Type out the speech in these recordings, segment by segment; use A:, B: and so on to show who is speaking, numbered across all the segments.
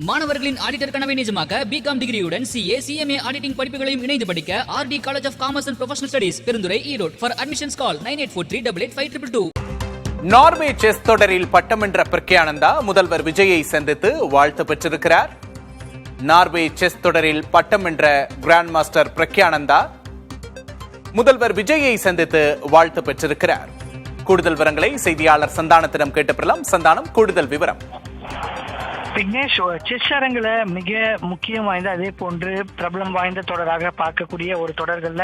A: மாணவர்களின் ஆடிட்டர் கனவை நிஜமாக்க பிகாம் டிகிரியுடன் சிஏ சிஎம்ஏ ஆடிட்டிங் படிப்புகளையும் இணைந்து படிக்க RT college of commerce and professional studies Perundurai Erode. For admissions call 9843885222.
B: Norway chess தொடரில் பட்டம் வென்ற பிரக்யானந்தா முதல்வர் விஜயை சந்தித்து வாழ்த்து பெற்றிருக்கிறார். நார்வே செஸ் தொடரில் பட்டம் வென்ற கிராண்ட் மாஸ்டர் பிரக்யானந்தா முதல்வர் விஜயை சந்தித்து வாழ்த்து பெற்றிருக்கிறார். கூடுதல் விவரங்களை செய்தியாளர் சந்தானத்திடம் கேட்டுப்பெறலாம். சந்தானம், கூடுதல் விவரம்.
C: விக்னேஷ், செஸ் அரங்குல மிக முக்கியம் வாய்ந்த அதே போன்று பிரபலம் வாய்ந்த தொடராக பார்க்கக்கூடிய ஒரு தொடர்கள்ல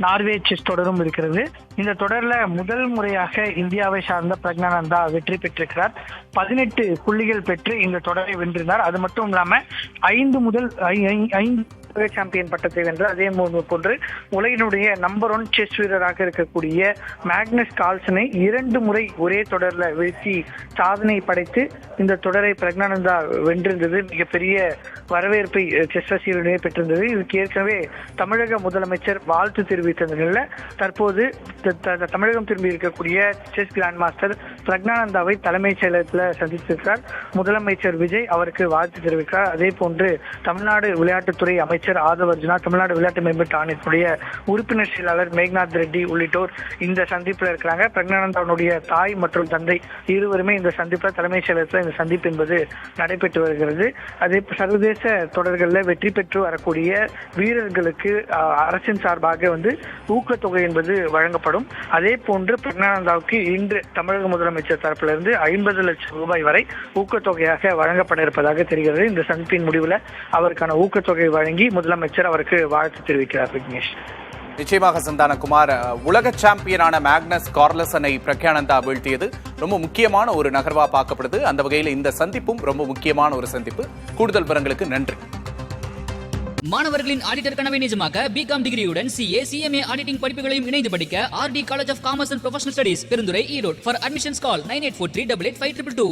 C: நார்வே செஸ் தொடரும் இருக்கிறது. இந்த தொடர்ல முதல் முறையாக இந்தியாவை சார்ந்த பிரக்ஞானந்தா வெற்றி பெற்றிருக்கிறார். 18 புள்ளிகள் பெற்று இந்த தொடரை வென்றிருந்தார். அது மட்டும் இல்லாம 5 சாம்பியன் பட்டத்தை வென்றார். அதே போன்று உலகினுடைய நம்பர் 1 செஸ் வீரராக இருக்கக்கூடிய மேக்னஸ் கால்சனை 2 முறை ஒரே தொடர்ல வீழ்த்தி சாதனை படைத்து இந்த தொடரை பிரக்ஞானந்தா வென்றிருந்தது. மிகப்பெரிய வரவேற்பை செஸ் ரசிகர்களிடையே பெற்றிருந்தது. இதுக்கு ஏற்கனவே தமிழக முதலமைச்சர் வாழ்த்து தெரிவித்த நிலையில தற்போது தமிழகம் திரும்பி இருக்கக்கூடிய செஸ் கிராண்ட் மாஸ்டர் பிரக்ஞானந்தாவை தலைமைச் செயலகத்தில் சந்தித்திருக்கிறார். முதலமைச்சர் விஜய் அவருக்கு வாழ்த்து தெரிவிக்கிறார். அதே போன்று தமிழ்நாடு விளையாட்டுத்துறை அமைச்சர் ஆதவ் அர்ஜுனா, தமிழ்நாடு விளையாட்டு மேம்பாட்டு ஆணையத்துடைய உறுப்பினர் செயலாளர் மேக்நாத் ரெட்டி உள்ளிட்டோர் இந்த சந்திப்பில் இருக்கிறாங்க. பிரக்ஞானந்தாவுடைய தாய் மற்றும் தந்தை இருவருமே இந்த சந்திப்பில் தலைமைச் செயலகத்தில் இந்த சந்திப்பு என்பது நடைபெற்று வருகிறது. அதே சர்வதேச தொடர்களில் வெற்றி பெற்று வரக்கூடிய வீரர்களுக்கு அரசின் சார்பாக ஊக்கத்தொகை என்பது வழங்கப்படும். அதே போன்று பிரக்ஞானந்தாவுக்கு இன்று தமிழக முதலமைச்சர் தரப்பிலிருந்து 50 லட்சம் ரூபாய் வரை ஊக்கத்தொகையாக வழங்கப்பட இருப்பதாக தெரிகிறது. இந்த சந்திப்பின் முடிவில் அவருக்கான ஊக்கத்தொகை வழங்கி முதலமைச்சர் அவருக்கு வாழ்த்து தெரிவிக்கிறார். விக்னேஷ்,
B: நிச்சயமாக சந்தானகுமார், உலக சாம்பியனான மேக்னஸ் கார்லசனை பிரக்யானந்தா வீழ்த்தியது ரொம்ப முக்கியமான ஒரு நகர்வா பார்க்கப்படுது. அந்த வகையில் இந்த சந்திப்பும் ரொம்ப முக்கியமான ஒரு சந்திப்பு. கூடுதல் விவரங்களுக்கு நன்றி.
A: மாணவர்களின் ஆடிட்டர் கனவை நிஜமாக்க பிகாம் டிகிரியுடன் சிஏ சிஎம்ஏ ஆடிட்டிங் படிப்புகளையும் இணைந்து படிக்க RT college of commerce and professional studies Perundurai Erode. For admissions call 9843885222.